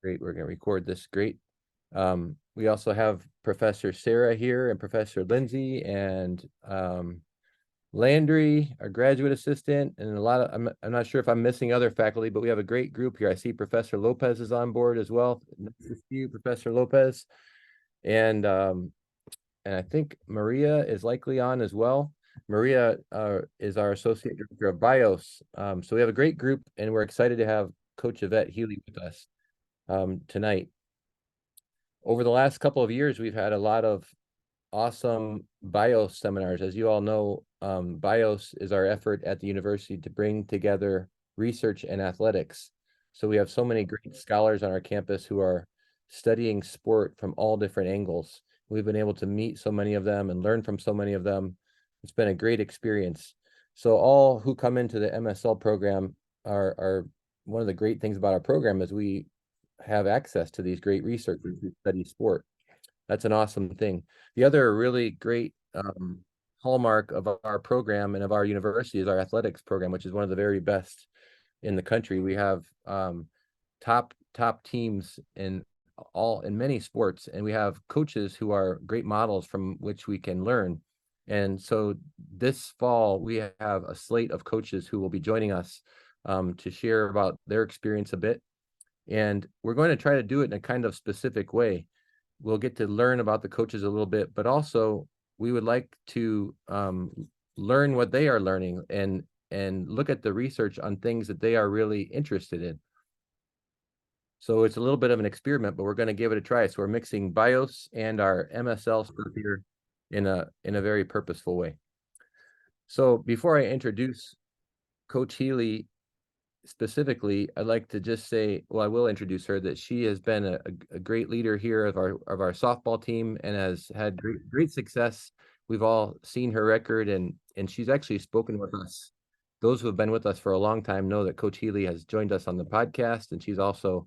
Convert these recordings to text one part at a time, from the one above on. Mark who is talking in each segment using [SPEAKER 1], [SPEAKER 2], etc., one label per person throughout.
[SPEAKER 1] Great, we're going to record this. Great. We also have Professor Sarah here and Professor Lindsay and Landry, our graduate assistant, and a lot of, I'm not sure if I'm missing other faculty, but we have a great group here. I see Professor Lopez is on board as well. Nice to see you, Professor Lopez. And I think Maria is likely on as well. Maria is our Associate Director of BIOS. So we have a great group, and we're excited to have Coach Yvette Healy with us tonight. Over the last couple of years, we've had a lot of awesome BIOS seminars. As you all know, BIOS is our effort at the university to bring together research and athletics. So we have so many great scholars on our campus who are studying sport from all different angles. We've been able to meet so many of them and learn from so many of them. It's been a great experience. So all who come into the MSL program are one of the great things about our program is we have access to these great researchers who study sport. That's an awesome thing. The other really great hallmark of our program and of our university is our athletics program, which is one of the very best in the country. We have top teams in many sports, and we have coaches who are great models from which we can learn. And so this fall, we have a slate of coaches who will be joining us to share about their experience a bit. And we're going to try to do it in a kind of specific way. We'll get to learn about the coaches a little bit, but also we would like to learn what they are learning and look at the research on things that they are really interested in. So it's a little bit of an experiment, but we're going to give it a try. So we're mixing BIOS and our MSL stuff here in a very purposeful way. So before I introduce Coach Healy specifically, I'd like to just say, well, I will introduce her, that she has been a great leader here of our softball team and has had great success. We've all seen her record, and she's actually spoken with us. Those who have been with us for a long time know that Coach Healy has joined us on the podcast, and she's also,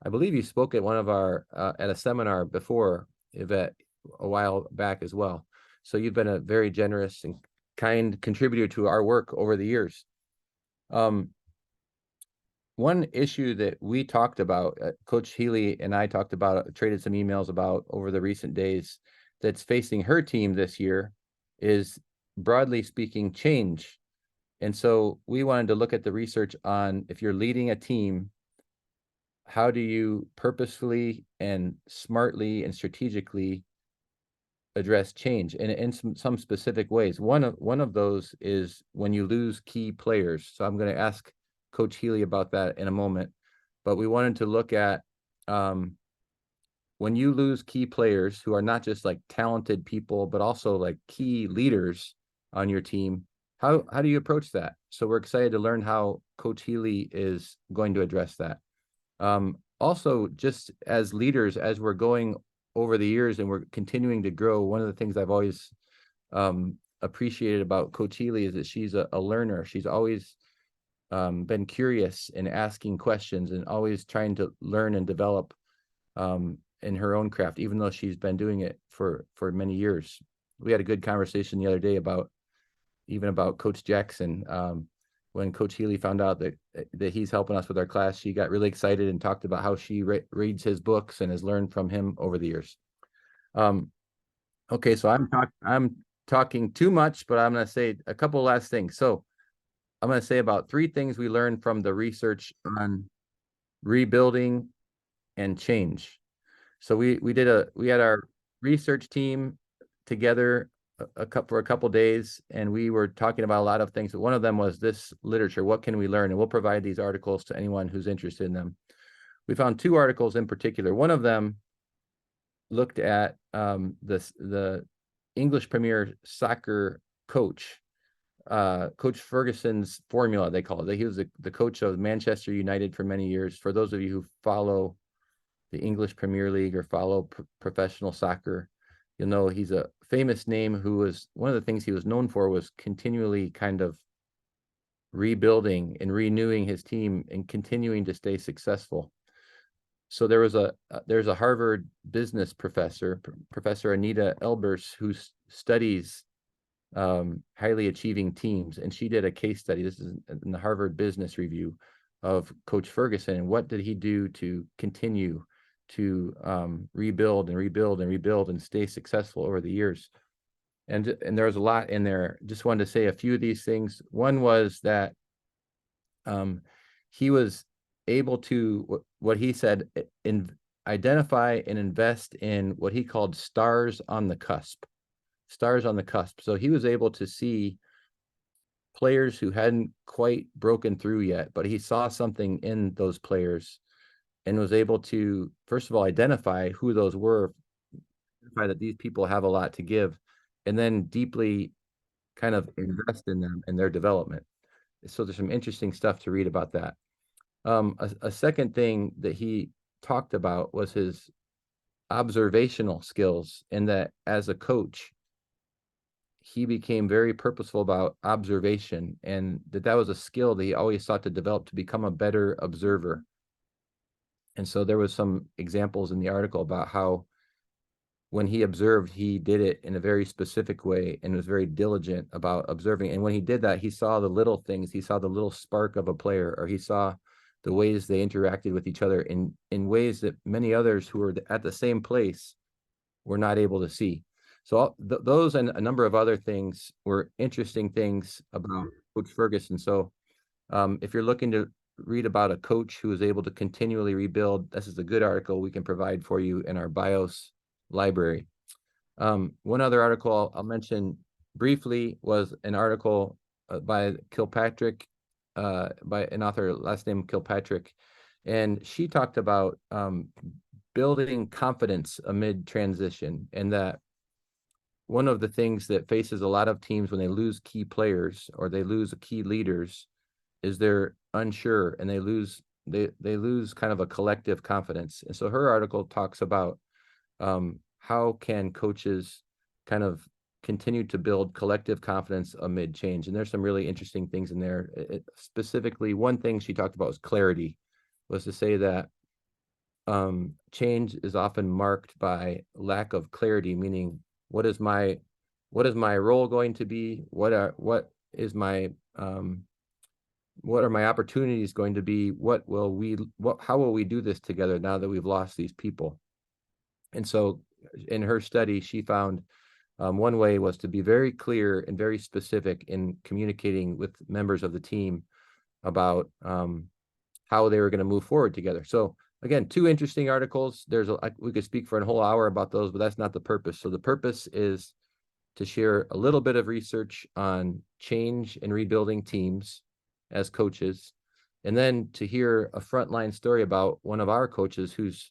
[SPEAKER 1] I believe you spoke at one of our at a seminar before, Yvette, a while back as well. So you've been a very generous and kind contributor to our work over the years. One issue that we talked about, Coach Healy and I talked about, traded some emails about over the recent days, that's facing her team this year is, broadly speaking, change. And so we wanted to look at the research on, if you're leading a team, how do you purposefully and smartly and strategically address change in some specific ways. One of those is when you lose key players. So I'm going to ask Coach Healy about that in a moment, but we wanted to look at when you lose key players who are not just like talented people, but also like key leaders on your team, how do you approach that? So we're excited to learn how Coach Healy is going to address that. Also, just as leaders, as we're going over the years and we're continuing to grow, one of the things I've always appreciated about Coach Healy is that she's a learner. She's always been curious and asking questions and always trying to learn and develop in her own craft, even though she's been doing it for many years. We had a good conversation the other day about Coach Jackson. When Coach Healy found out that he's helping us with our class, she got really excited and talked about how she reads his books and has learned from him over the years. Okay, so I'm talking too much, but I'm going to say a couple last things. So I'm going to say about 3 things we learned from the research on rebuilding and change. So we had our research team together for a couple days, and we were talking about a lot of things. One of them was this literature. What can we learn? And we'll provide these articles to anyone who's interested in them. We found 2 articles in particular. One of them looked at the English Premier Soccer coach, Coach Ferguson's formula, they call it. He was the coach of Manchester United for many years. For those of you who follow the English Premier League or follow professional soccer, you'll know he's a famous name who was, one of the things he was known for was continually kind of rebuilding and renewing his team and continuing to stay successful. So there's a Harvard business professor, Professor Anita Elbers, who studies highly achieving teams, and she did a case study. This is in the Harvard Business Review of Coach Ferguson, and what did he do to continue to rebuild and rebuild and rebuild and stay successful over the years. And there was a lot in there. Just wanted to say a few of these things. One was that he was able to, what he said, identify and invest in what he called stars on the cusp. Stars on the cusp. So he was able to see players who hadn't quite broken through yet, but he saw something in those players and was able to, first of all, identify who those were, identify that these people have a lot to give, and then deeply kind of invest in them and their development. So there's some interesting stuff to read about that. A second thing that he talked about was his observational skills, and that as a coach, he became very purposeful about observation, and that was a skill that he always sought to develop to become a better observer. And so there was some examples in the article about how when he observed, he did it in a very specific way and was very diligent about observing. And when he did that, he saw the little things. He saw the little spark of a player, or he saw the ways they interacted with each other in ways that many others who were at the same place were not able to see. So those and a number of other things were interesting things about Coach Ferguson. So if you're looking to read about a coach who is able to continually rebuild, this is a good article we can provide for you in our BIOS library. One other article I'll mention briefly was an article by Kilpatrick, by an author last name Kilpatrick, and she talked about building confidence amid transition, and that one of the things that faces a lot of teams when they lose key players or they lose key leaders is they're unsure, and they lose kind of a collective confidence. And so her article talks about how can coaches kind of continue to build collective confidence amid change. And there's some really interesting things in there. Specifically, one thing she talked about was clarity, was to say that change is often marked by lack of clarity, meaning what is my role going to be? What are my opportunities going to be? How will we do this together now that we've lost these people? And so in her study, she found one way was to be very clear and very specific in communicating with members of the team about how they were going to move forward together. So again, two interesting articles. We could speak for a whole hour about those, but that's not the purpose. So the purpose is to share a little bit of research on change and rebuilding teams as coaches, and then to hear a frontline story about one of our coaches who's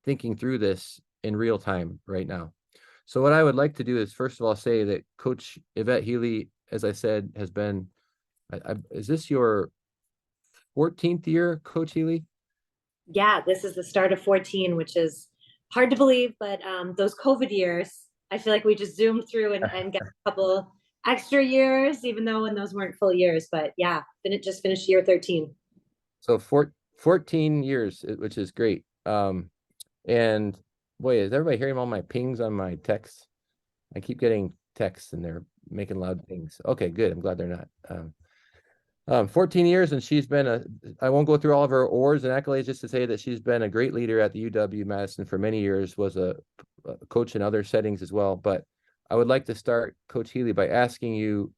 [SPEAKER 1] thinking through this in real time right now. So what I would like to do is, first of all, say that Coach Yvette Healy, as I said, has been, is this your 14th year, Coach Healy?
[SPEAKER 2] Yeah, this is the start of 14, which is hard to believe, but those COVID years, I feel like we just zoomed through and got a couple extra years, even though when those weren't full years. But yeah, just finished year 13.
[SPEAKER 1] So 14 years, which is great. And boy, is everybody hearing all my pings on my texts? I keep getting texts and they're making loud pings. Okay, good. I'm glad they're not. 14 years, and she's been I won't go through all of her awards and accolades, just to say that she's been a great leader at the UW-Madison for many years, was a coach in other settings as well. But I would like to start, Coach Healy, by asking you,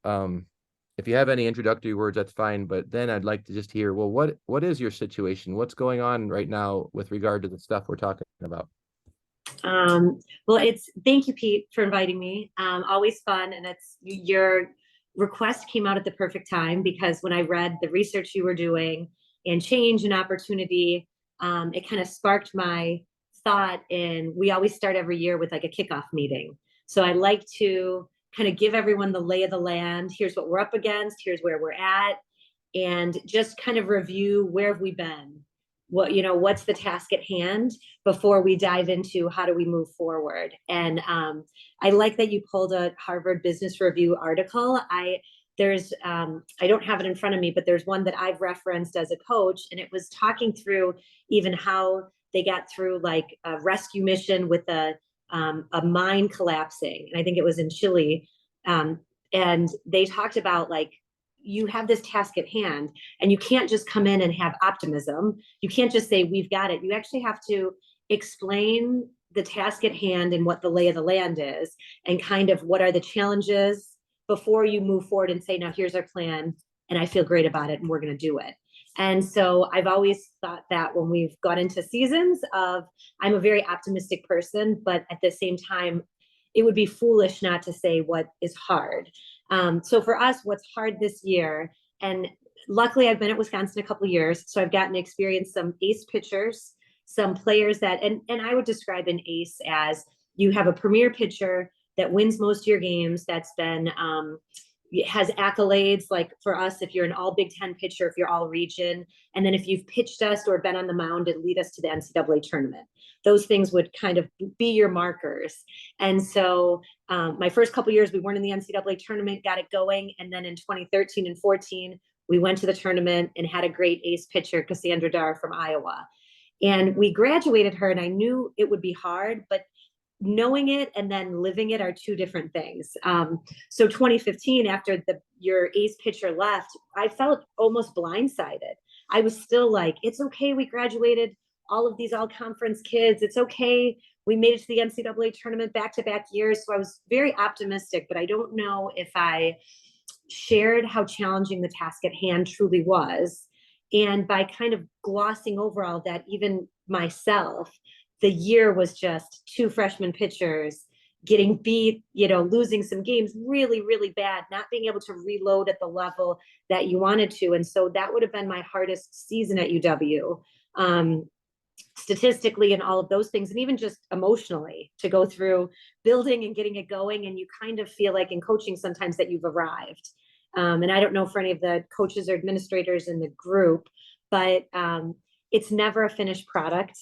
[SPEAKER 1] if you have any introductory words, that's fine. But then I'd like to just hear, well, what is your situation? What's going on right now with regard to the stuff we're talking about?
[SPEAKER 2] Well, thank you, Pete, for inviting me. Always fun. And your request came out at the perfect time, because when I read the research you were doing and change and opportunity, it kind of sparked my thought. And we always start every year with like a kickoff meeting. So I like to kind of give everyone the lay of the land. Here's what we're up against. Here's where we're at. And just kind of review, where have we been? What's the task at hand before we dive into how do we move forward? And I like that you pulled a Harvard Business Review article. I don't have it in front of me, but there's one that I've referenced as a coach, and it was talking through even how they got through like a rescue mission with a mine collapsing. And I think it was in Chile. And they talked about like you have this task at hand, and you can't just come in and have optimism. You can't just say, we've got it. You actually have to explain the task at hand and what the lay of the land is, and kind of what are the challenges before you move forward and say, now here's our plan, and I feel great about it, and we're going to do it. And so I've always thought that when we've got into seasons of, I'm a very optimistic person, but at the same time, it would be foolish not to say what is hard. So for us, what's hard this year, and luckily I've been at Wisconsin a couple of years, so I've gotten to experience some ace pitchers, some players that, and I would describe an ace as you have a premier pitcher that wins most of your games, that's been, has accolades, like for us, if you're an all Big Ten pitcher, if you're all region, and then if you've pitched us or been on the mound and lead us to the NCAA tournament, those things would kind of be your markers. And so my first couple years, we weren't in the NCAA tournament, got it going. And then in 2013 and 14, we went to the tournament and had a great ace pitcher, Cassandra Dar from Iowa. And we graduated her, and I knew it would be hard, but knowing it and then living it are two different things. So 2015, after your ace pitcher left, I felt almost blindsided. I was still like, it's okay, we graduated all of these all-conference kids. It's okay, we made it to the NCAA tournament back-to-back years. So I was very optimistic, but I don't know if I shared how challenging the task at hand truly was. And by kind of glossing over all that, even myself, the year was just two freshman pitchers getting beat, losing some games really, really bad, not being able to reload at the level that you wanted to. And so that would have been my hardest season at UW, statistically and all of those things. And even just emotionally, to go through building and getting it going. And you kind of feel like in coaching sometimes that you've arrived. And I don't know for any of the coaches or administrators in the group, but it's never a finished product.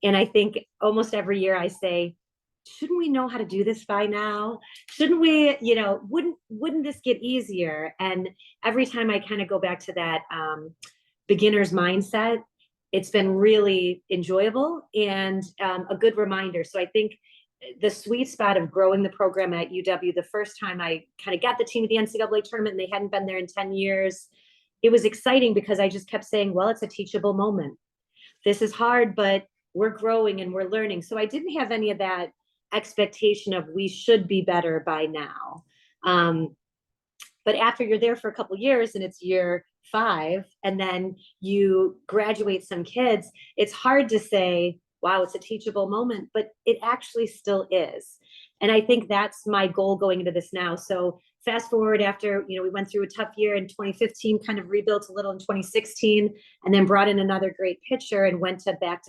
[SPEAKER 2] And I think almost every year I say, shouldn't we know how to do this by now? Shouldn't we, wouldn't this get easier? And every time I kind of go back to that beginner's mindset, it's been really enjoyable and a good reminder. So I think the sweet spot of growing the program at UW, the first time I kind of got the team at the NCAA tournament and they hadn't been there in 10 years, it was exciting because I just kept saying, well, it's a teachable moment. This is hard, but we're growing and we're learning. So I didn't have any of that expectation of we should be better by now. But after you're there for a couple of years and it's year 5, and then you graduate some kids, it's hard to say, wow, it's a teachable moment, but it actually still is. And I think that's my goal going into this now. So fast forward after, we went through a tough year in 2015, kind of rebuilt a little in 2016, and then brought in another great pitcher and went to back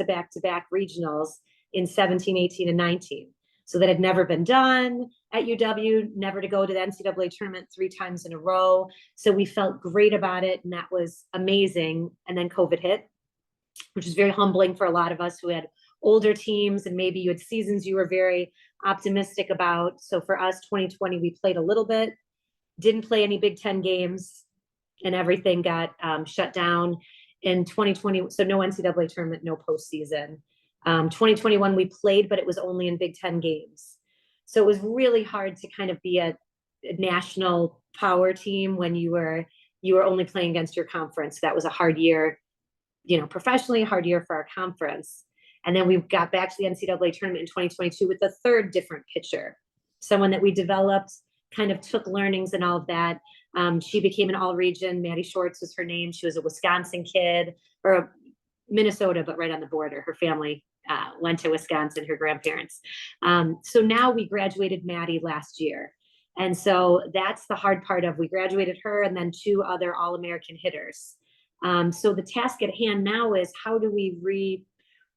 [SPEAKER 2] regionals in 17, 18, and 19. So that had never been done at UW, never to go to the NCAA tournament 3 times in a row. So we felt great about it, and that was amazing. And then COVID hit, which is very humbling for a lot of us who had older teams, and maybe you had seasons you were very optimistic about. So for us, 2020, we played a little bit, didn't play any Big Ten games, and everything got shut down in 2020. So no NCAA tournament, no postseason. 2021, we played, but it was only in Big Ten games. So it was really hard to kind of be a national power team when you were only playing against your conference. That was a hard year, professionally, a hard year for our conference. And then we got back to the NCAA tournament in 2022 with a third different pitcher, someone that we developed, kind of took learnings and all of that. She became an all-region. Maddie Schwartz was her name. She was a Wisconsin kid, or Minnesota, but right on the border. Her family went to Wisconsin, her grandparents. So now we graduated Maddie last year. And so that's the hard part of, we graduated her and then 2 other All-American hitters. So the task at hand now is, how do we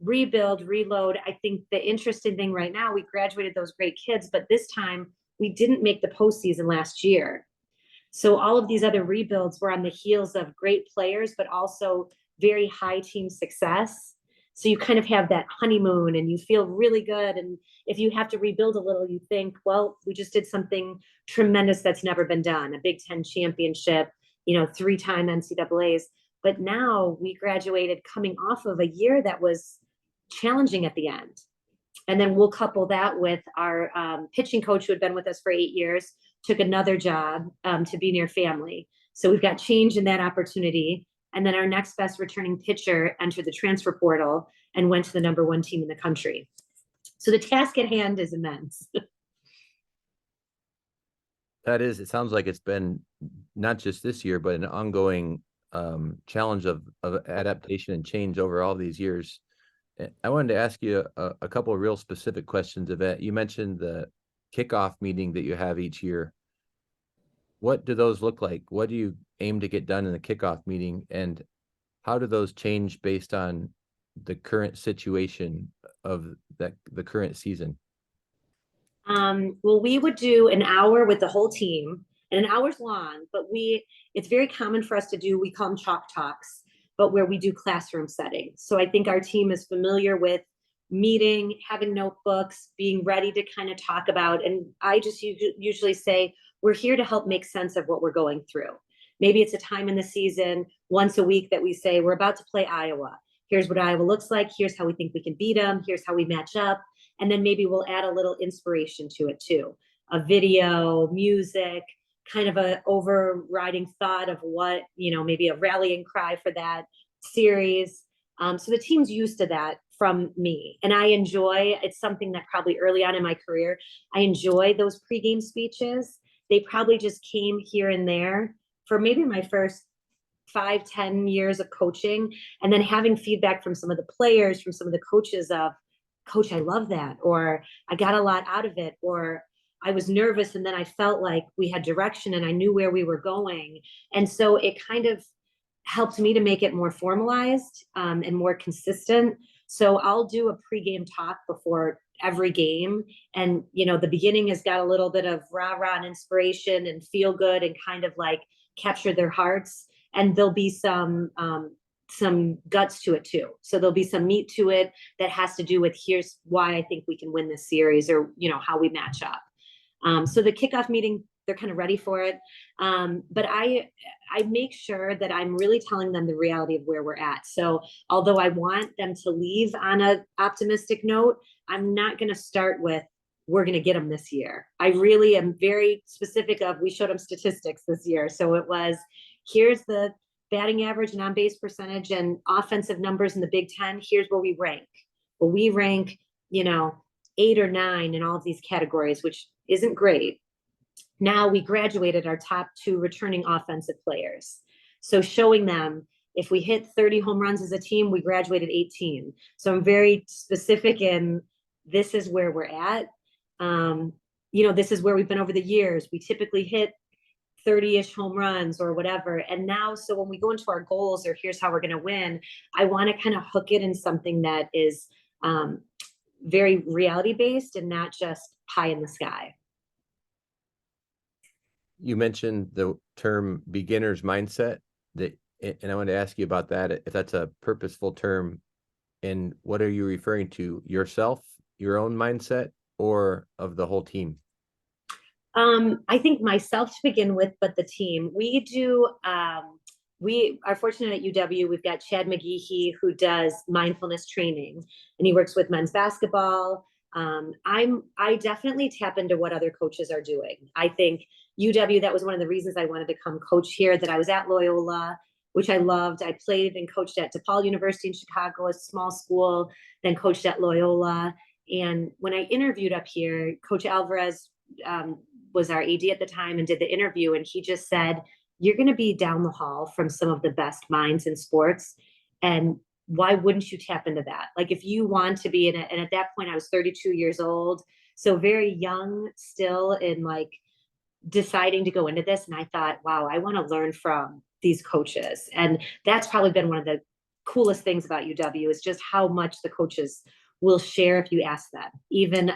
[SPEAKER 2] rebuild, reload? I think the interesting thing right now, we graduated those great kids, but this time we didn't make the postseason last year. So all of these other rebuilds were on the heels of great players, but also very high team success. So you kind of have that honeymoon and you feel really good. And if you have to rebuild a little, you think, well, we just did something tremendous that's never been done, a Big Ten championship, 3-time NCAAs. But now we graduated coming off of a year that was challenging at the end. And then we'll couple that with our pitching coach who had been with us for 8 years, took another job to be near family. So we've got change in that opportunity. And then our next best returning pitcher entered the transfer portal and went to the number 1 team in the country. So the task at hand is immense.
[SPEAKER 1] That is, it sounds like it's been not just this year, but an ongoing challenge of adaptation and change over all these years. I wanted to ask you a couple of real specific questions, Yvette. You mentioned the kickoff meeting that you have each year. What do those look like? What do you aim to get done in the kickoff meeting? And how do those change based on the current situation of the current season?
[SPEAKER 2] Well, we would do an hour with the whole team, and an hour's long, but it's very common for us to do, we call them chalk talks, but where we do classroom settings. So I think our team is familiar with meeting, having notebooks, being ready to kind of talk about, and I just usually say, we're here to help make sense of what we're going through. Maybe it's a time in the season, once a week, that we say, we're about to play Iowa. Here's what Iowa looks like. Here's how we think we can beat them. Here's how we match up. And then maybe we'll add a little inspiration to it too. A video, music, kind of a overriding thought of what, maybe a rallying cry for that series. So the team's used to that from me. And it's something that probably early on in my career, I enjoy those pregame speeches. They probably just came here and there for maybe my first 5-10 years of coaching, and then having feedback from some of the players, from some of the coaches of, Coach, I love that, or I got a lot out of it, or I was nervous and then I felt like we had direction and I knew where we were going. And so it kind of helped me to make it more formalized and more consistent. So I'll do a pregame talk before every game. And, the beginning has got a little bit of rah-rah and inspiration and feel good and kind of like capture their hearts. And there'll be some guts to it too. So there'll be some meat to it that has to do with, here's why I think we can win this series, or, how we match up. So the kickoff meeting, they're kind of ready for it. But I make sure that I'm really telling them the reality of where we're at. So although I want them to leave on an optimistic note, I'm not going to start with, we're going to get them this year. I really am very specific of, we showed them statistics this year. So it was, here's the batting average and on-base percentage and offensive numbers in the Big Ten. Here's where we rank. Well, we rank, 8 or 9 in all of these categories, which isn't great. Now we graduated our top 2 returning offensive players. So showing them, if we hit 30 home runs as a team, we graduated 18. So I'm very specific in, this is where we're at. This is where we've been over the years. We typically hit 30-ish home runs or whatever. And now, so when we go into our goals, or here's how we're going to win, I want to kind of hook it in something that is very reality based and not just pie in the sky.
[SPEAKER 1] You mentioned the term beginner's mindset, and I want to ask you about that, if that's a purposeful term, and what are you referring to, yourself, your own mindset, or of the whole team?
[SPEAKER 2] I think myself to begin with, but the team. We do, we are fortunate at UW, we've got Chad McGeehee, who does mindfulness training, and he works with men's basketball. I definitely tap into what other coaches are doing. I think UW, that was one of the reasons I wanted to come coach here, that I was at Loyola, which I loved. I played and coached at DePaul University in Chicago, a small school, then coached at Loyola. And when I interviewed up here, Coach Alvarez was our AD at the time and did the interview. And he just said, you're going to be down the hall from some of the best minds in sports. And why wouldn't you tap into that? Like, if you want to be in it, and at that point I was 32 years old, so very young still in like deciding to go into this. And I thought, wow, I want to learn from these coaches. And that's probably been one of the coolest things about UW, is just how much the coaches will share if you ask them. Even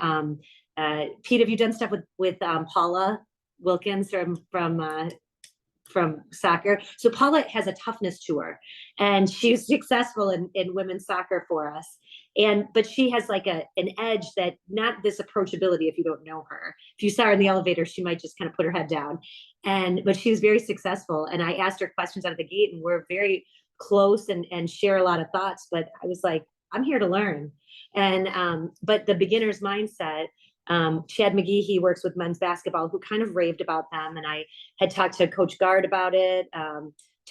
[SPEAKER 2] Pete, have you done stuff with Paula Wilkins from soccer? So Paula has a toughness to her, and she's successful in women's soccer for us. But she has like an edge, that not this approachability if you don't know her. If you saw her in the elevator, she might just kind of put her head down. But she was very successful. And I asked her questions out of the gate, and we're very close and share a lot of thoughts. But I was like, I'm here to learn. But the beginner's mindset, Chad McGee, he works with men's basketball, who kind of raved about them. And I had talked to Coach Guard about it,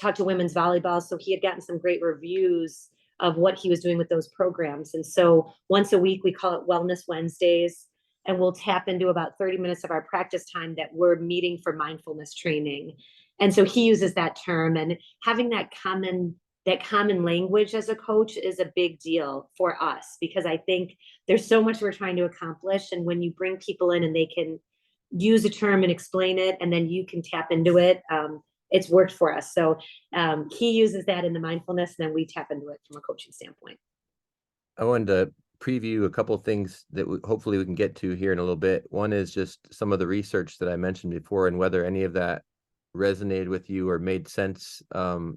[SPEAKER 2] talked to women's volleyball. So he had gotten some great reviews of what he was doing with those programs. And so once a week, we call it Wellness Wednesdays, and we'll tap into about 30 minutes of our practice time that we're meeting for mindfulness training. And so he uses that term, and having that common language as a coach is a big deal for us, because I think there's so much we're trying to accomplish. And when you bring people in and they can use a term and explain it, and then you can tap into it, it's worked for us. So he uses that in the mindfulness, and then we tap into it from a coaching standpoint.
[SPEAKER 1] I wanted to preview a couple of things that hopefully we can get to here in a little bit. One is just some of the research that I mentioned before, and whether any of that resonated with you or made sense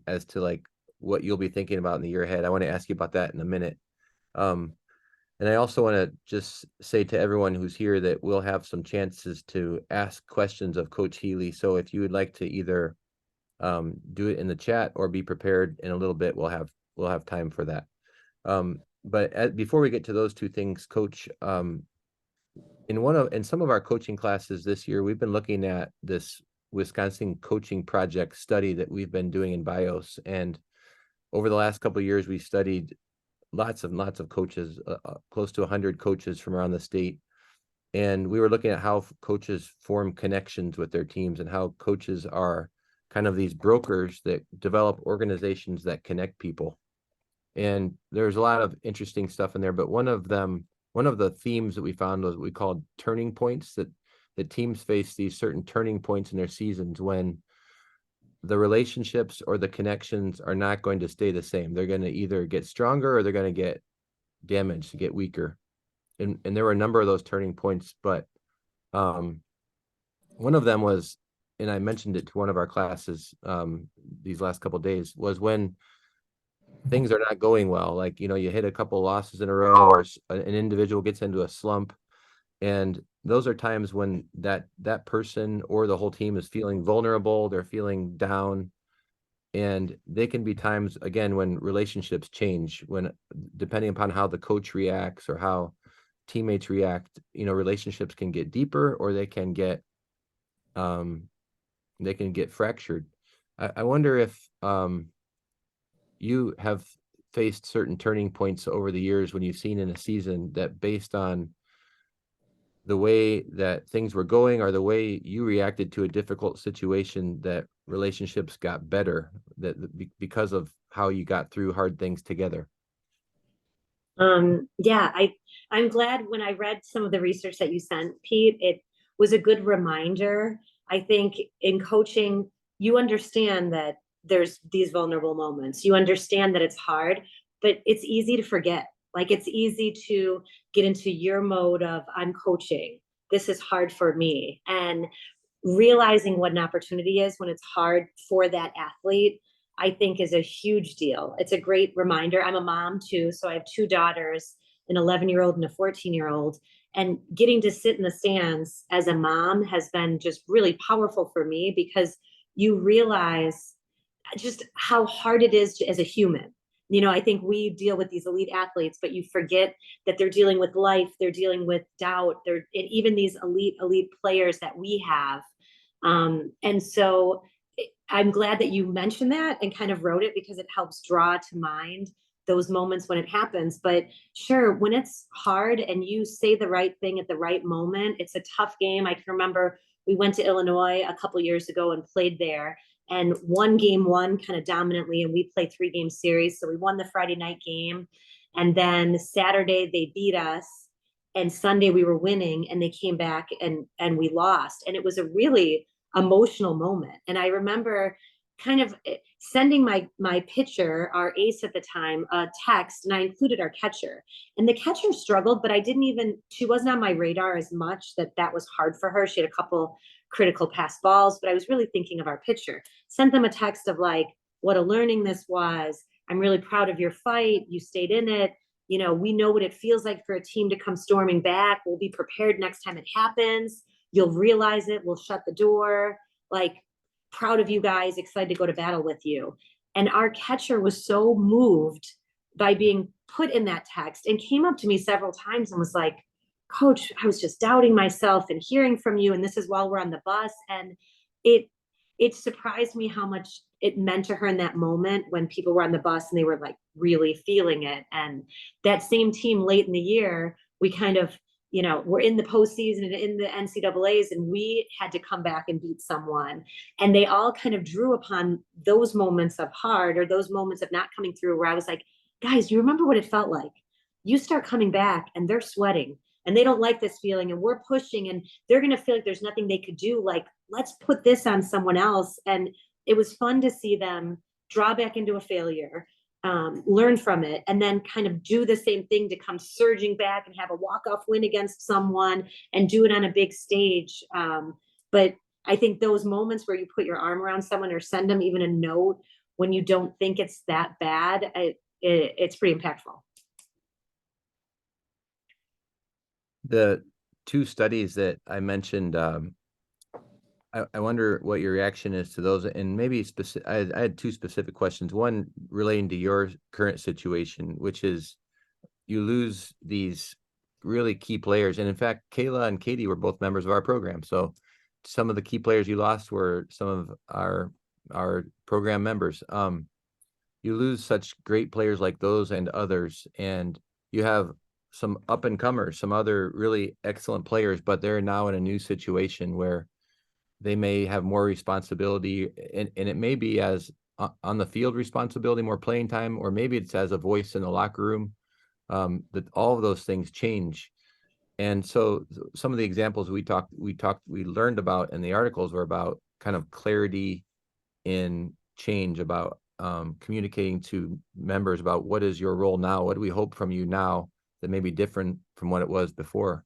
[SPEAKER 1] as to like what you'll be thinking about in the year ahead. I want to ask you about that in a minute. And I also want to just say to everyone who's here that we'll have some chances to ask questions of Coach Healy. So if you would like to either do it in the chat or be prepared in a little bit, we'll have time for that. But before we get to those two things, Coach, in some of our coaching classes this year, we've been looking at this Wisconsin Coaching Project study that we've been doing in BIOS. And over the last couple of years, we studied lots of coaches, close to 100 coaches from around the state. And we were looking at how coaches form connections with their teams, and how coaches are kind of these brokers that develop organizations that connect people. And there's a lot of interesting stuff in there, but one of the themes that we found was what we called turning points, that teams face these certain turning points in their seasons when the relationships or the connections are not going to stay the same. They're going to either get stronger or they're going to get damaged, get weaker. And there were a number of those turning points, but one of them was, and I mentioned it to one of our classes these last couple of days, was when things are not going well. Like, you hit a couple of losses in a row, or an individual gets into a slump. And those are times when that person or the whole team is feeling vulnerable, they're feeling down. And they can be times, again, when relationships change, when depending upon how the coach reacts or how teammates react, relationships can get deeper, or they can get fractured. I wonder if you have faced certain turning points over the years when you've seen in a season that, based on the way that things were going or the way you reacted to a difficult situation, that relationships got better, because of how you got through hard things together.
[SPEAKER 2] Yeah, I'm glad when I read some of the research that you sent, Pete, it was a good reminder. I think in coaching, you understand that there's these vulnerable moments. You understand that it's hard, but it's easy to forget. Like, it's easy to get into your mode of, I'm coaching, this is hard for me. And realizing what an opportunity is when it's hard for that athlete, I think, is a huge deal. It's a great reminder. I'm a mom too, so I have two daughters, an 11-year-old and a 14-year-old. And getting to sit in the stands as a mom has been just really powerful for me, because you realize just how hard it is as a human. I think we deal with these elite athletes, but you forget that they're dealing with life, they're dealing with doubt, even these elite players that we have. And so I'm glad that you mentioned that and kind of wrote it, because it helps draw to mind those moments when it happens. But sure, when it's hard and you say the right thing at the right moment, it's a tough game. I can remember we went to Illinois a couple years ago and played there, and won game one kind of dominantly. And we play 3-game series. So we won the Friday night game. And then Saturday they beat us. And Sunday we were winning, and they came back and we lost. And it was a really emotional moment. And I remember kind of sending my pitcher, our ace at the time, a text, and I included our catcher. And the catcher struggled, but she wasn't on my radar as much, that was hard for her. She had a couple critical pass balls, but I was really thinking of our pitcher. Sent them a text of like, what a learning this was. I'm really proud of your fight. You stayed in it. We know what it feels like for a team to come storming back. We'll be prepared next time it happens. You'll realize it. We'll shut the door. Like, proud of you guys, excited to go to battle with you. And our catcher was so moved by being put in that text, and came up to me several times and was like, coach, I was just doubting myself and hearing from you. And this is while we're on the bus. And it, it surprised me how much it meant to her in that moment when people were on the bus and they were like really feeling it. And that same team late in the year, we kind of, we're in the postseason and in the NCAAs, and we had to come back and beat someone. And they all kind of drew upon those moments of hard, or those moments of not coming through, where I was like, guys, you remember what it felt like? You start coming back and they're sweating and they don't like this feeling, and we're pushing, and they're going to feel like there's nothing they could do. Like, let's put this on someone else. And it was fun to see them draw back into a failure, learn from it, and then kind of do the same thing to come surging back and have a walk-off win against someone and do it on a big stage. But I think those moments where you put your arm around someone or send them even a note when you don't think it's that bad, it's pretty impactful.
[SPEAKER 1] The two studies that I mentioned, I wonder what your reaction is to those, and maybe specific. I had two specific questions. One relating to your current situation, which is you lose these really key players, and in fact, Kayla and Katie were both members of our program. So some of the key players you lost were some of our program members. You lose such great players like those and others, and you have some up and comers, some other really excellent players, but they're now in a new situation where they may have more responsibility, and it may be as on the field responsibility, more playing time, or maybe it's as a voice in the locker room. That all of those things change. And so some of the examples we learned about in the articles were about kind of clarity in change, about communicating to members about what is your role now, what do we hope from you now that may be different from what it was before.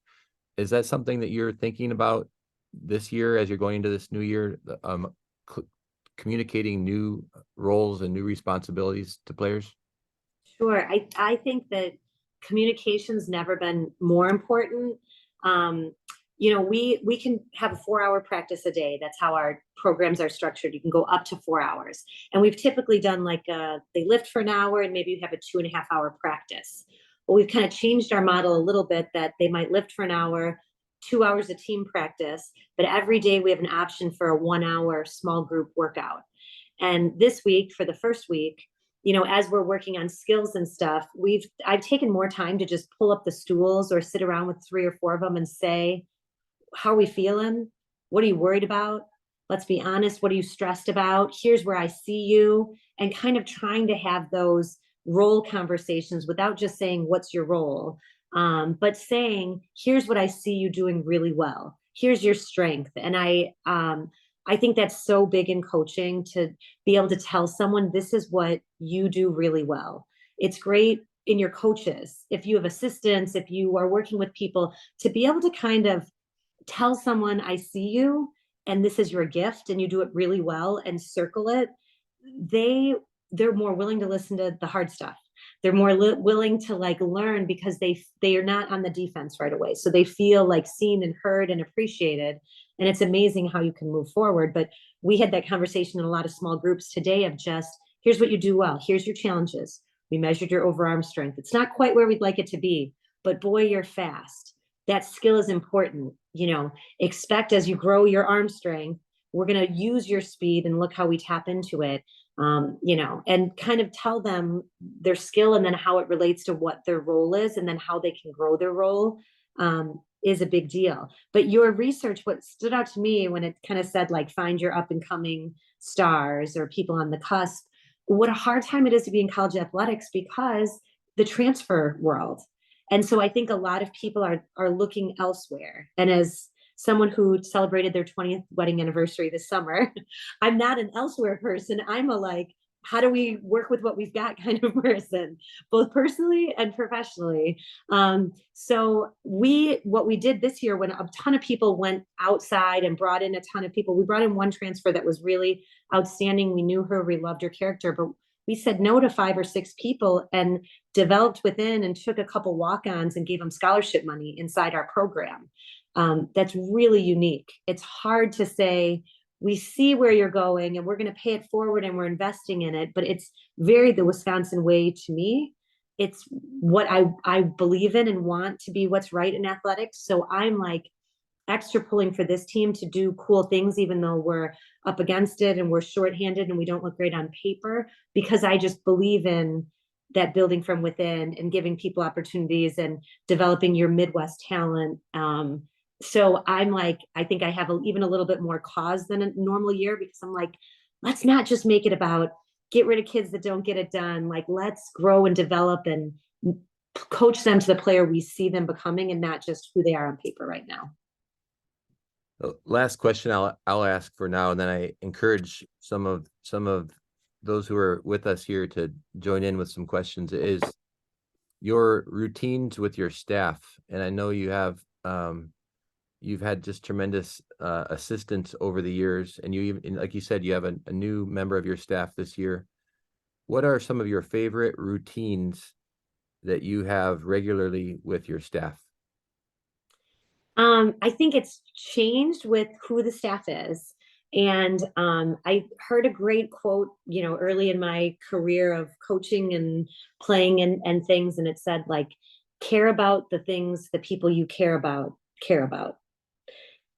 [SPEAKER 1] Is that something that you're thinking about this year as you're going into this new year, communicating new roles and new responsibilities to players?
[SPEAKER 2] Sure. I think that communication's never been more important. We can have a 4-hour practice a day. That's how our programs are structured. You can go up to 4 hours. And we've typically done they lift for an hour and maybe you have a 2.5-hour practice. Well, we've kind of changed our model a little bit, that they might lift for an hour, 2 hours of team practice, but every day we have an option for a 1-hour small group workout. And this week, for the first week, as we're working on skills and stuff, I've taken more time to just pull up the stools or sit around with 3 or 4 of them and say, how are we feeling? What are you worried about? Let's be honest. What are you stressed about? Here's where I see you. And kind of trying to have those role conversations without just saying, what's your role? But saying, here's what I see you doing really well. Here's your strength. And I think that's so big in coaching, to be able to tell someone, this is what you do really well. It's great in your coaches, if you have assistants, if you are working with people, to be able to kind of tell someone, I see you, and this is your gift, and you do it really well, and circle it. They're more willing to listen to the hard stuff. They're more willing to learn, because they are not on the defense right away. So they feel seen and heard and appreciated. And it's amazing how you can move forward. But we had that conversation in a lot of small groups today of just, here's what you do well. Here's your challenges. We measured your overarm strength. It's not quite where we'd like it to be, but boy, you're fast. That skill is important. Expect, as you grow your arm strength, we're going to use your speed and look how we tap into it. And kind of tell them their skill, and then how it relates to what their role is, and then how they can grow their role, is a big deal. But your research, what stood out to me when it kind of said, find your up and coming stars or people on the cusp, what a hard time it is to be in college athletics, because the transfer world. And so I think a lot of people are looking elsewhere. And as someone who celebrated their 20th wedding anniversary this summer, I'm not an elsewhere person. I'm a how do we work with what we've got kind of person, both personally and professionally. So what we did this year, when a ton of people went outside and brought in a ton of people, we brought in one transfer that was really outstanding. We knew her, we loved her character, but we said no to 5 or 6 people and developed within and took a couple walk-ons and gave them scholarship money inside our program. That's really unique. It's hard to say, we see where you're going and we're going to pay it forward and we're investing in it, but it's very the Wisconsin way to me. it's what I believe in and want to be what's right in athletics. So I'm like extra pulling for this team to do cool things, even though we're up against it and we're shorthanded and we don't look great on paper, because I just believe in that building from within and giving people opportunities and developing your Midwest talent. So I'm like, I think I have even a little bit more cause than a normal year, because I'm like, let's not just make it about get rid of kids that don't get it done. Like, let's grow and develop and coach them to the player we see them becoming, and not just who they are on paper right now.
[SPEAKER 1] Last question I'll ask for now, and then I encourage some of those who are with us here to join in with some questions, is your routines with your staff. And I know you have you've had just tremendous assistance over the years, and you even, like you said, you have a new member of your staff this year. What are some of your favorite routines that you have regularly with your staff?
[SPEAKER 2] I think it's changed with who the staff is. And I heard a great quote, early in my career of coaching and playing and things. And it said, like, care about the things the people you care about care about.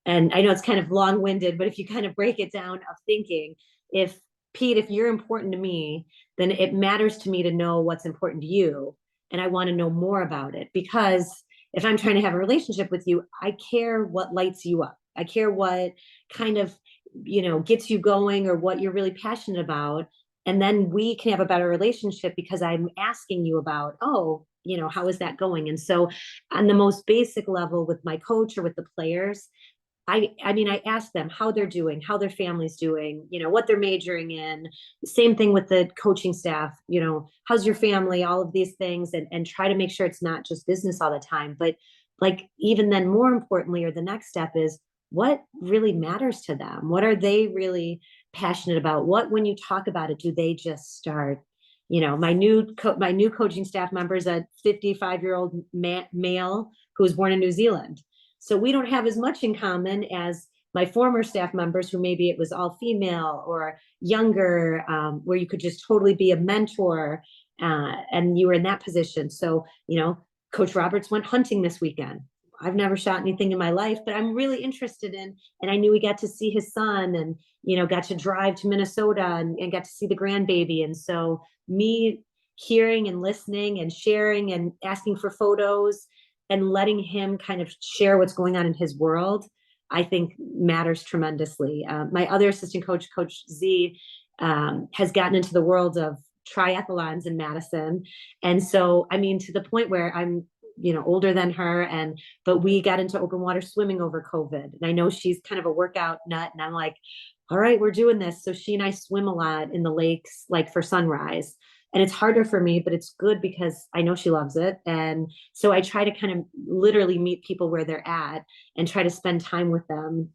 [SPEAKER 2] And I know it's kind of long winded, but if you kind of break it down of thinking, if Pete, if you're important to me, then it matters to me to know what's important to you. And I want to know more about it, because if I'm trying to have a relationship with you, I care what lights you up. I care what kind of, gets you going, or what you're really passionate about. And then we can have a better relationship because I'm asking you about, oh, how is that going? And so on the most basic level with my coach or with the players, I mean, I ask them how they're doing, how their family's doing, what they're majoring in. Same thing with the coaching staff, how's your family, all of these things, and try to make sure it's not just business all the time. But like, even then, more importantly, or the next step is, what really matters to them? What are they really passionate about? What, when you talk about it, do they just start? My new coaching staff member is a 55-year-old male who was born in New Zealand. So we don't have as much in common as my former staff members, who maybe it was all female or younger, where you could just totally be a mentor, and you were in that position. So, Coach Roberts went hunting this weekend. I've never shot anything in my life, but I'm really interested in, and I knew we got to see his son, and, got to drive to Minnesota and got to see the grandbaby. And so me hearing and listening and sharing and asking for photos and letting him kind of share what's going on in his world, I think matters tremendously. My other assistant coach, Coach Z, has gotten into the world of triathlons in Madison. And so, I mean, to the point where I'm, older than her, but we got into open water swimming over COVID. And I know she's kind of a workout nut, and I'm like, all right, we're doing this. So she and I swim a lot in the lakes, like for sunrise. And it's harder for me, but it's good because I know she loves it. And so I try to kind of literally meet people where they're at and try to spend time with them,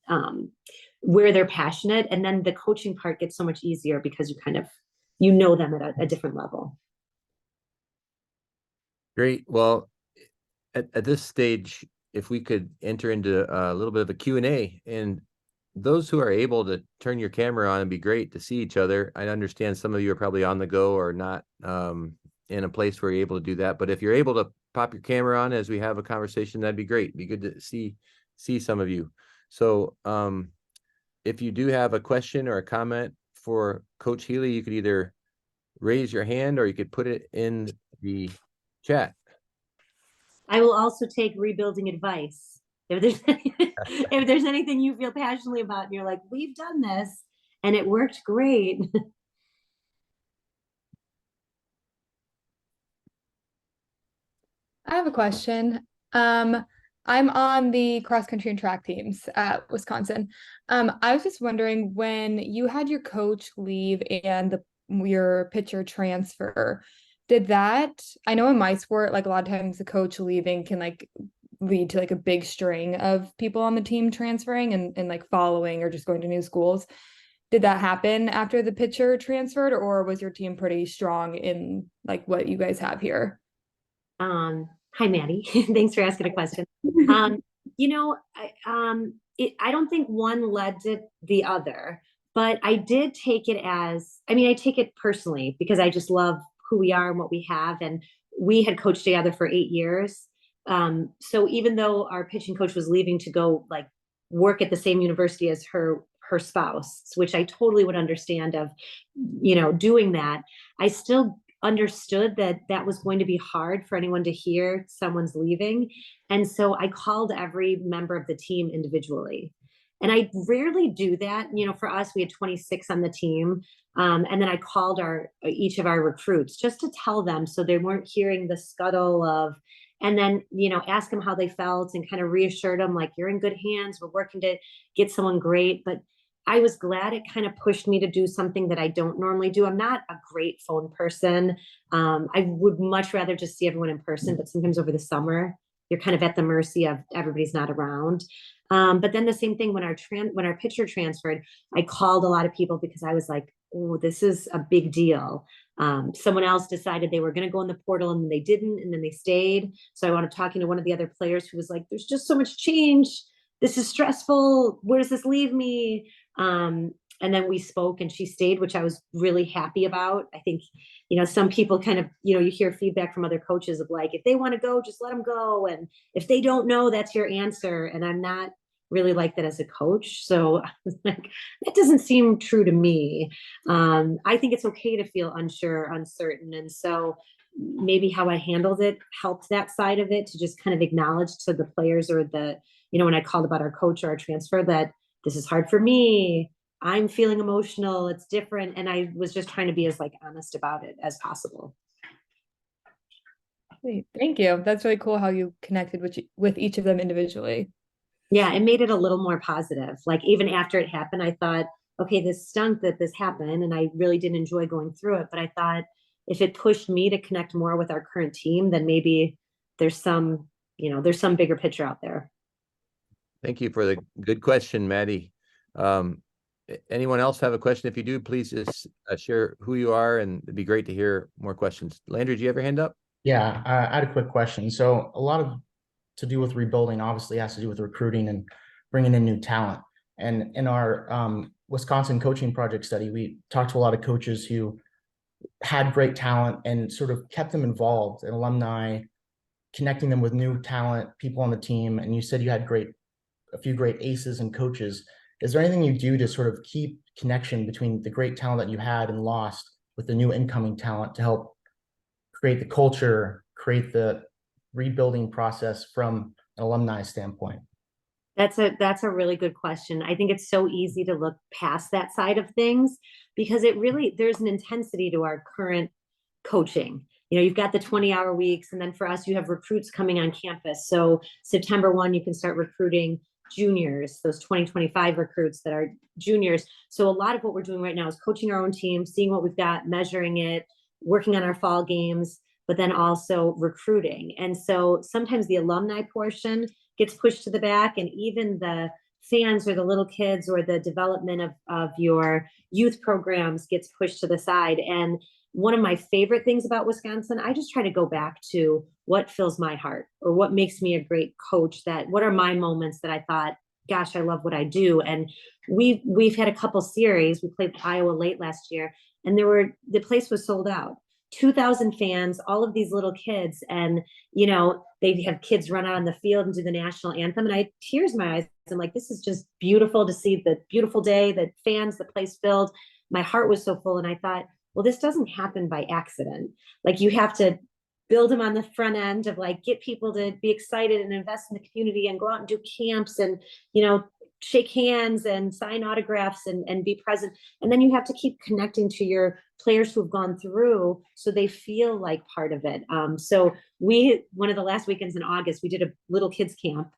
[SPEAKER 2] where they're passionate. And then the coaching part gets so much easier because you know them at a different level.
[SPEAKER 1] Great. Well, at this stage, if we could enter into a little bit of a Q&A, and those who are able to turn your camera on, it'd be great to see each other. I understand some of you are probably on the go or not in a place where you're able to do that. But if you're able to pop your camera on as we have a conversation, that'd be great. It'd be good to see some of you. So if you do have a question or a comment for Coach Healy, you could either raise your hand or you could put it in the chat.
[SPEAKER 2] I will also take rebuilding advice. If there's anything you feel passionately about and you're like, we've done this and it worked great.
[SPEAKER 3] I have a question. I'm on the cross country and track teams at Wisconsin. I was just wondering, when you had your coach leave and your pitcher transfer, did that, I know in my sport, like a lot of times the coach leaving can like lead to like a big string of people on the team transferring and like following or just going to new schools. Did that happen after the pitcher transferred, or was your team pretty strong in like what you guys have here?
[SPEAKER 2] Hi, Maddie. Thanks for asking a question. I don't think one led to the other, but I did take it as, I take it personally because I just love who we are and what we have. And we had coached together for 8 years. So even though our pitching coach was leaving to go like work at the same university as her spouse, which I totally would understand of, doing that, I still understood that that was going to be hard for anyone to hear someone's leaving. And so I called every member of the team individually. And I rarely do that. For us, we had 26 on the team. And then I called each of our recruits just to tell them so they weren't hearing the scuttle of, and then, ask them how they felt and kind of reassured them, like, you're in good hands. We're working to get someone great. But I was glad it kind of pushed me to do something that I don't normally do. I'm not a great phone person. I would much rather just see everyone in person, but sometimes over the summer, you're kind of at the mercy of everybody's not around. But then the same thing when our pitcher transferred, I called a lot of people because I was like, oh, this is a big deal. Someone else decided they were going to go in the portal and they didn't, and then they stayed. So I wound up talking to one of the other players who was like, there's just so much change. This is stressful. Where does this leave me? And then we spoke and she stayed, which I was really happy about. I think, some people kind of, you hear feedback from other coaches of like, if they want to go, just let them go. And if they don't know, that's your answer. And I'm not really like that as a coach. So like, that doesn't seem true to me. I think it's okay to feel unsure, uncertain. And so maybe how I handled it helped that side of it, to just kind of acknowledge to the players or when I called about our coach or our transfer, that this is hard for me. I'm feeling emotional. It's different. And I was just trying to be as like honest about it as possible.
[SPEAKER 3] Great. Thank you. That's really cool how you connected with each of them individually.
[SPEAKER 2] Yeah, it made it a little more positive. Like even after it happened, I thought, okay, this stunk that this happened, and I really didn't enjoy going through it. But I thought if it pushed me to connect more with our current team, then maybe there's some bigger picture out there.
[SPEAKER 1] Thank you for the good question, Maddie. Anyone else have a question? If you do, please just share who you are, and it'd be great to hear more questions. Landry, do you have your hand up?
[SPEAKER 4] Yeah, I had a quick question. So a lot of to do with rebuilding obviously has to do with recruiting and bringing in new talent. And in our Wisconsin coaching project study, we talked to a lot of coaches who had great talent and sort of kept them involved, and alumni, connecting them with new talent, people on the team. And you said you had a few great aces and coaches. Is there anything you do to sort of keep connection between the great talent that you had and lost with the new incoming talent to help create the culture, create the rebuilding process from an alumni standpoint?
[SPEAKER 2] That's a really good question. I think it's so easy to look past that side of things because there's an intensity to our current coaching. You've got the 20-hour weeks, and then for us, you have recruits coming on campus. So September 1, you can start recruiting juniors, those 2025 recruits that are juniors. So a lot of what we're doing right now is coaching our own team, seeing what we've got, measuring it, working on our fall games, but then also recruiting. And so sometimes the alumni portion gets pushed to the back, and even the fans or the little kids or the development of your youth programs gets pushed to the side. And one of my favorite things about Wisconsin, I just try to go back to what fills my heart or what makes me a great coach, what are my moments that I thought, gosh, I love what I do. And we've had a couple series. We played Iowa late last year, and the place was sold out. 2,000 fans, all of these little kids, and they have kids run out on the field and do the national anthem, and I had tears in my eyes. I'm like, this is just beautiful to see, the beautiful day, the fans, the place filled. My heart was so full, and I thought, well, this doesn't happen by accident. Like, you have to build them on the front end of like, get people to be excited and invest in the community and go out and do camps and shake hands and sign autographs and be present. And then you have to keep connecting to your players who have gone through so they feel like part of it. So one of the last weekends in August, we did a little kids camp,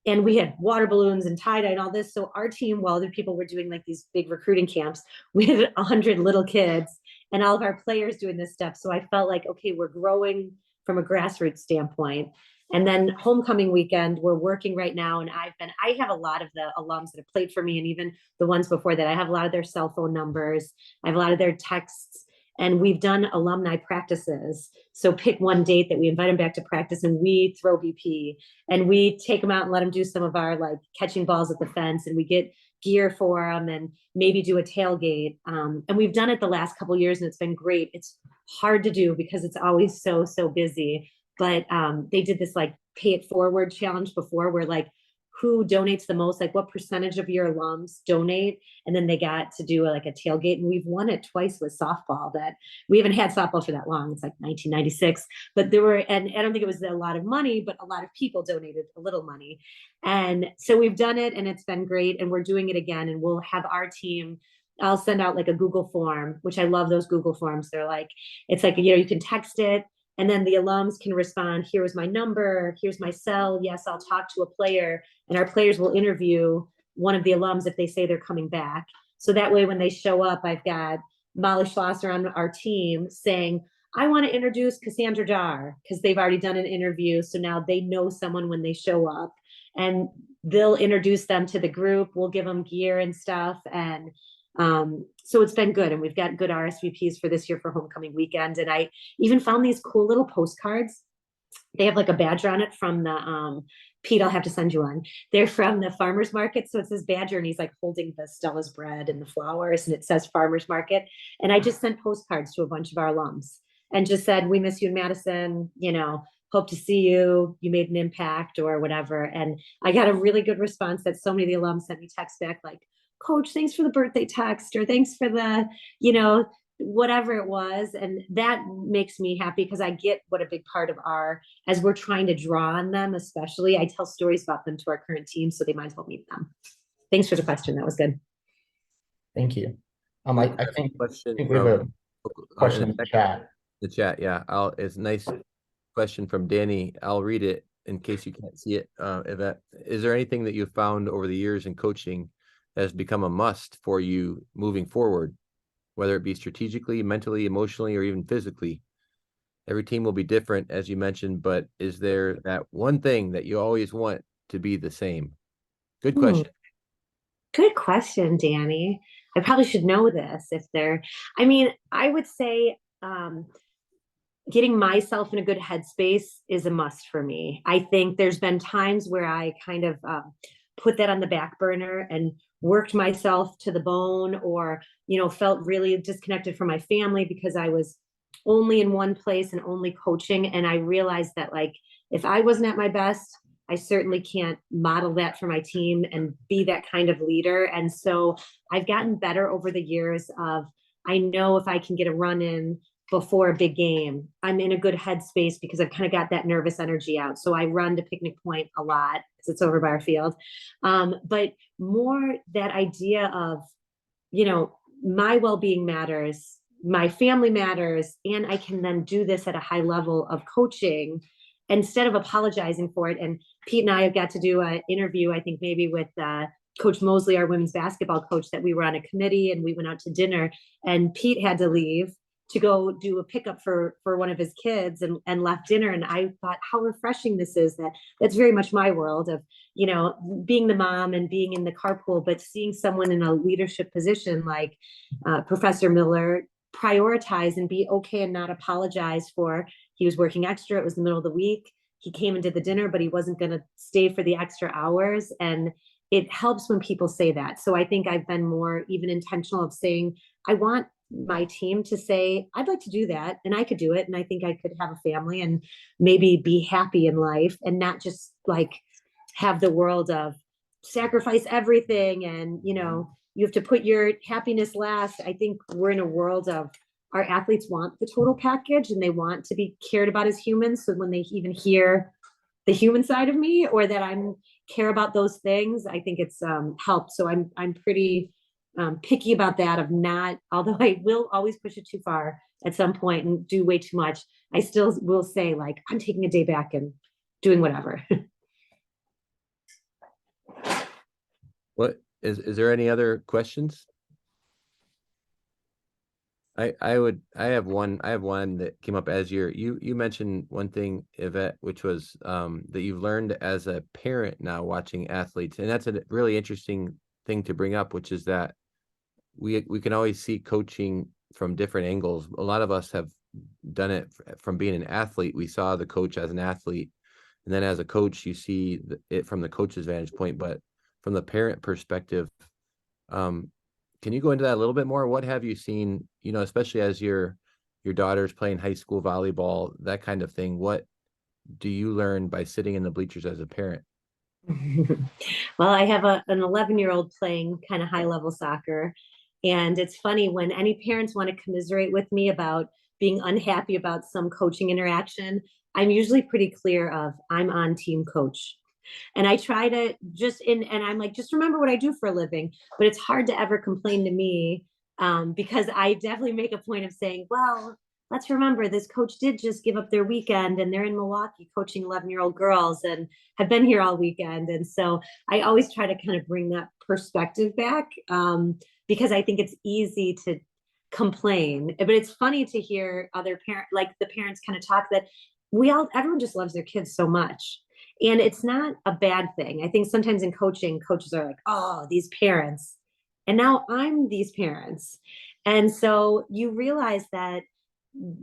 [SPEAKER 2] and we had water balloons and tie-dye and all this. So our team, while other people were doing like these big recruiting camps, we had 100 little kids and all of our players doing this stuff. So I felt like, okay, we're growing from a grassroots standpoint. And then homecoming weekend, we're working right now. And I have a lot of the alums that have played for me, and even the ones before that. I have a lot of their cell phone numbers. I have a lot of their texts, and we've done alumni practices. So pick one date that we invite them back to practice, and we throw BP, and we take them out and let them do some of our like catching balls at the fence, and we get gear for them and maybe do a tailgate. And we've done it the last couple of years, and it's been great. It's hard to do because it's always so busy. But they did this like pay it forward challenge before, where like who donates the most, like what percentage of your alums donate, and then they got to do like a tailgate, and we've won it twice with softball. That we haven't had softball for that long, it's like 1996, but there were, and I don't think it was a lot of money, but a lot of people donated a little money, and so we've done it and it's been great, and we're doing it again, and we'll have our team, I'll send out like a Google form, which I love those Google forms. They're like, it's like, you can text it, and then the alums can respond, here's my number, here's my cell, yes, I'll talk to a player, and our players will interview one of the alums if they say they're coming back. So that way, when they show up, I've got Molly Schlosser on our team saying, I want to introduce Cassandra Dar, because they've already done an interview. So now they know someone when they show up, and they'll introduce them to the group. We'll give them gear and stuff. And so it's been good. And we've got good RSVPs for this year for homecoming weekend. And I even found these cool little postcards. They have like a badger on it from the, Pete, I'll have to send you one. They're from the farmer's market. So it says badger, and he's like holding the Stella's bread and the flowers, and it says farmer's market. And I just sent postcards to a bunch of our alums and just said, we miss you in Madison, hope to see you. You made an impact or whatever. And I got a really good response that so many of the alums sent me texts back like, Coach, thanks for the birthday text, or thanks for the, whatever it was. And that makes me happy, because I get what a big part of as we're trying to draw on them, especially, I tell stories about them to our current team, so they might as well meet them. Thanks for the question. That was good.
[SPEAKER 4] Thank you. I think
[SPEAKER 1] Question
[SPEAKER 4] we have a
[SPEAKER 1] from
[SPEAKER 4] question in the chat.
[SPEAKER 1] the chat. Yeah, it's a nice question from Danny. I'll read it in case you can't see it. Yvette, is there anything that you've found over the years in coaching that has become a must for you moving forward, whether it be strategically, mentally, emotionally, or even physically? Every team will be different, as you mentioned, but is there that one thing that you always want to be the same? Good question.
[SPEAKER 2] Good question, Danny. I probably should know this I would say getting myself in a good headspace is a must for me. I think there's been times where I kind of put that on the back burner and worked myself to the bone, or, felt really disconnected from my family because I was only in one place and only coaching. And I realized that, like, if I wasn't at my best, I certainly can't model that for my team and be that kind of leader. And so I've gotten better over the years of, I know if I can get a run in before a big game, I'm in a good headspace because I've kind of got that nervous energy out. So I run to Picnic Point a lot because it's over by our field. But more that idea of, my well-being matters, my family matters, and I can then do this at a high level of coaching instead of apologizing for it. And Pete and I have got to do an interview, I think maybe with Coach Mosley, our women's basketball coach, that we were on a committee and we went out to dinner, and Pete had to leave to go do a pickup for one of his kids and left dinner. And I thought how refreshing this is. That's very much my world of, being the mom and being in the carpool, but seeing someone in a leadership position like Professor Miller prioritize and be okay and not apologize for, he was working extra. It was the middle of the week. He came and did the dinner, but he wasn't going to stay for the extra hours. And it helps when people say that. So I think I've been more even intentional of saying, I want my team to say, I'd like to do that and I could do it. And I think I could have a family and maybe be happy in life and not just like have the world of sacrifice everything. And, you have to put your happiness last. I think we're in a world of our athletes want the total package and they want to be cared about as humans. So when they even hear the human side of me or that I'm care about those things, I think it's helped. So I'm pretty picky about that of not, although I will always push it too far at some point and do way too much, I still will say like, I'm taking a day back and doing whatever.
[SPEAKER 1] What is there any other questions? I have one that came up as you mentioned one thing, Yvette, which was that you've learned as a parent now watching athletes. And that's a really interesting thing to bring up, which is that we can always see coaching from different angles. A lot of us have done it from being an athlete. We saw the coach as an athlete, and then as a coach, you see it from the coach's vantage point. But from the parent perspective, can you go into that a little bit more? What have you seen, especially as you're your daughter's playing high school volleyball, that kind of thing, what do you learn by sitting in the bleachers as a parent?
[SPEAKER 2] Well, I have an 11-year-old playing kind of high level soccer. And it's funny when any parents want to commiserate with me about being unhappy about some coaching interaction, I'm usually pretty clear of I'm on team coach. And I try to and I'm like, just remember what I do for a living. But it's hard to ever complain to me because I definitely make a point of saying, well, let's remember this coach did just give up their weekend and they're in Milwaukee coaching 11-year-old girls and have been here all weekend. And so I always try to kind of bring that perspective back because I think it's easy to complain. But it's funny to hear other like the parents kind of talk that everyone just loves their kids so much. And it's not a bad thing. I think sometimes in coaching, coaches are like, oh, these parents. And now I'm these parents. And so you realize that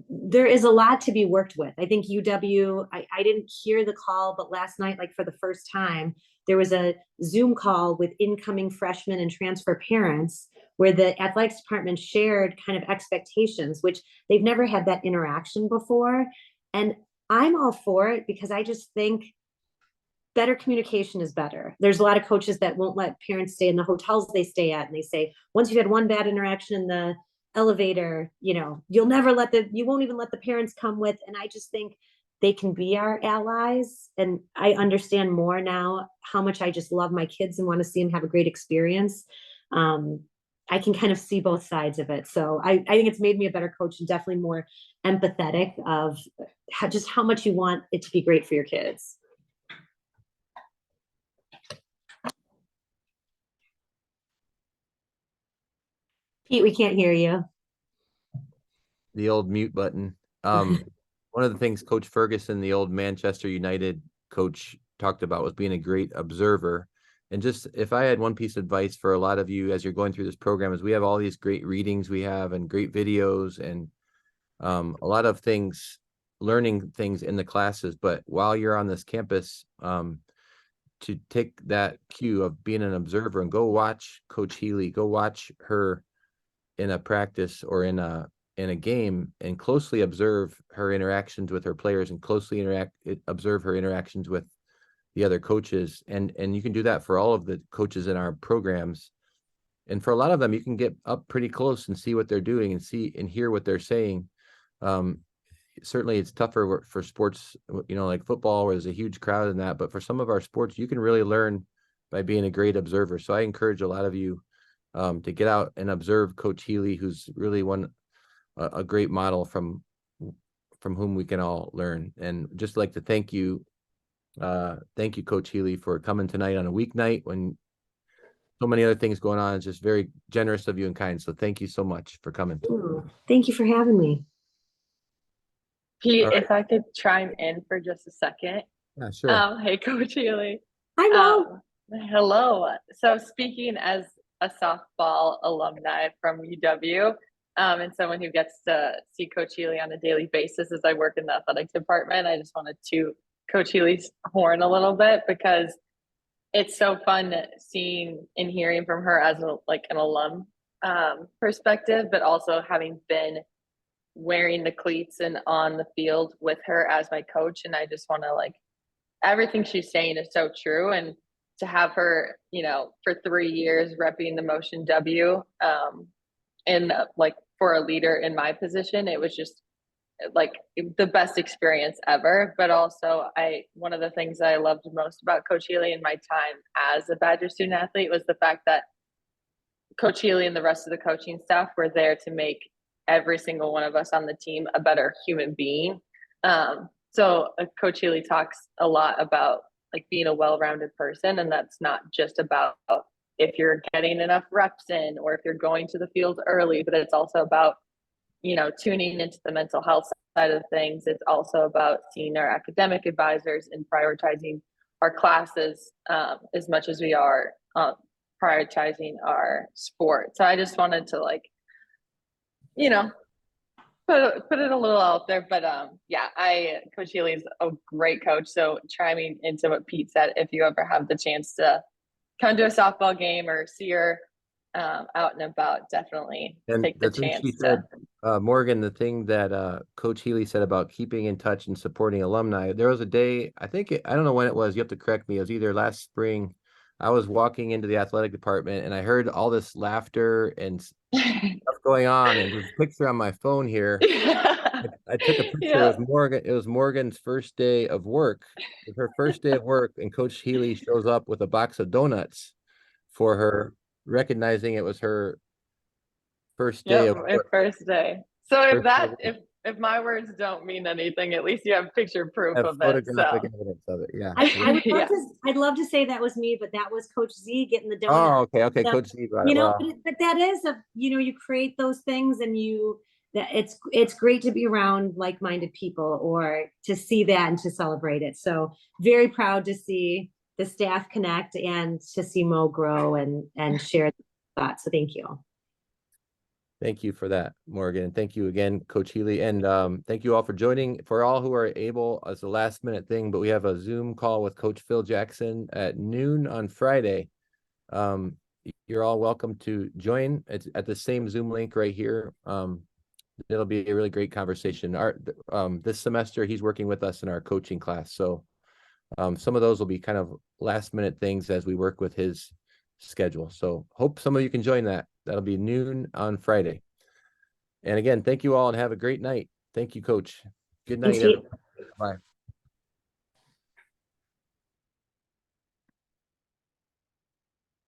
[SPEAKER 2] there is a lot to be worked with. I think UW, I didn't hear the call, but last night, like for the first time, there was a Zoom call with incoming freshmen and transfer parents where the athletics department shared kind of expectations, which they've never had that interaction before. And I'm all for it because I just think better communication is better. There's a lot of coaches that won't let parents stay in the hotels they stay at. And they say, once you've had one bad interaction in the elevator, you won't even let the parents come with. And I just think they can be our allies. And I understand more now how much I just love my kids and want to see them have a great experience. I can kind of see both sides of it. So I think it's made me a better coach and definitely more empathetic of just how much you want it to be great for your kids. Pete, we can't hear you.
[SPEAKER 1] The old mute button. One of the things Coach Ferguson, the old Manchester United coach, talked about was being a great observer. And just if I had one piece of advice for a lot of you as you're going through this program is we have all these great readings we have and great videos and a lot of things, learning things in the classes. But while you're on this campus, to take that cue of being an observer and go watch Coach Healy, go watch her in a practice or in a game and closely observe her interactions with her players and closely observe her interactions with the other coaches. And you can do that for all of the coaches in our programs. And for a lot of them, you can get up pretty close and see what they're doing and see and hear what they're saying. Certainly it's tougher for sports, like football, where there's a huge crowd in that. But for some of our sports, you can really learn by being a great observer. So I encourage a lot of you to get out and observe Coach Healy, who's really a great model from whom we can all learn. And just like to thank you, Coach Healy, for coming tonight on a weeknight when so many other things going on. It's just very generous of you and kind. So thank you so much for coming.
[SPEAKER 2] Thank you for having me.
[SPEAKER 5] Pete,
[SPEAKER 1] All right.
[SPEAKER 5] if I could chime in for just a second.
[SPEAKER 1] Yeah, sure.
[SPEAKER 5] Hey, Coach Healy.
[SPEAKER 2] Hi, Mom.
[SPEAKER 5] Hello. So speaking as a softball alumni from UW, and someone who gets to see Coach Healy on a daily basis as I work in the athletic department, I just wanted to Coach Healy's horn a little bit because it's so fun seeing and hearing from her as an alum perspective, but also having been wearing the cleats and on the field with her as my coach. And I just want to everything she's saying is so true. And to have her, for 3 years repping the Motion W and for a leader in my position, it was just the best experience ever. But also one of the things I loved most about Coach Healy in my time as a Badger student athlete was the fact that Coach Healy and the rest of the coaching staff were there to make every single one of us on the team a better human being. So Coach Healy talks a lot about being a well-rounded person, and that's not just about if you're getting enough reps in or if you're going to the field early, but it's also about tuning into the mental health side of things. It's also about seeing our academic advisors and prioritizing our classes as much as we are prioritizing our sport. So I just wanted to put it a little out there, but Coach Healy is a great coach. So chiming into what Pete said, if you ever have the chance to come to a softball game or see her out and about, definitely
[SPEAKER 1] And
[SPEAKER 5] take the
[SPEAKER 1] the thing
[SPEAKER 5] chance
[SPEAKER 1] she
[SPEAKER 5] to.
[SPEAKER 1] said, Morgan, the thing that Coach Healy said about keeping in touch and supporting alumni, there was a day, I don't know when it was, you have to correct me, it was either last spring. I was walking into the athletic department and I heard all this laughter and stuff going on, and there's a picture on my phone here. I took a picture.
[SPEAKER 5] Yeah.
[SPEAKER 1] It was Morgan's first day of work. It was her first day of work, and Coach Healy shows up with a box of donuts for her, recognizing it was her first day
[SPEAKER 5] Yeah,
[SPEAKER 1] of
[SPEAKER 5] my
[SPEAKER 1] work.
[SPEAKER 5] first day. So if
[SPEAKER 1] First day
[SPEAKER 5] that
[SPEAKER 1] of work.
[SPEAKER 5] if my words don't mean anything, at least you have picture proof
[SPEAKER 1] Have
[SPEAKER 5] of it. So
[SPEAKER 1] photographic evidence of it. Yeah.
[SPEAKER 2] I would love
[SPEAKER 5] Yeah.
[SPEAKER 2] to, I'd love to say that was me, but that was Coach Z getting the
[SPEAKER 1] Oh,
[SPEAKER 2] donut.
[SPEAKER 1] okay.
[SPEAKER 2] So,
[SPEAKER 1] Coach Z brought
[SPEAKER 2] you
[SPEAKER 1] it.
[SPEAKER 2] know,
[SPEAKER 1] Well,
[SPEAKER 2] but that is you create those things, and that it's great to be around like-minded people, or to see that and to celebrate it. So very proud to see the staff connect and to see Mo grow and share thoughts. So thank you.
[SPEAKER 1] thank you for that, Morgan. Thank you again, Coach Healy. And thank you all for joining. For all who are able, as a last minute thing, but we have a Zoom call with Coach Phil Jackson at noon on Friday. You're all welcome to join. It's at the same Zoom link right here. It'll be a really great conversation. This semester he's working with us in our coaching class. So some of those will be kind of last minute things as we work with his schedule. So hope some of you can join that. That'll be noon on Friday. And again, thank you all and have a great night. Thank you, Coach. Good night.
[SPEAKER 2] Thanks, Pete.
[SPEAKER 1] Bye.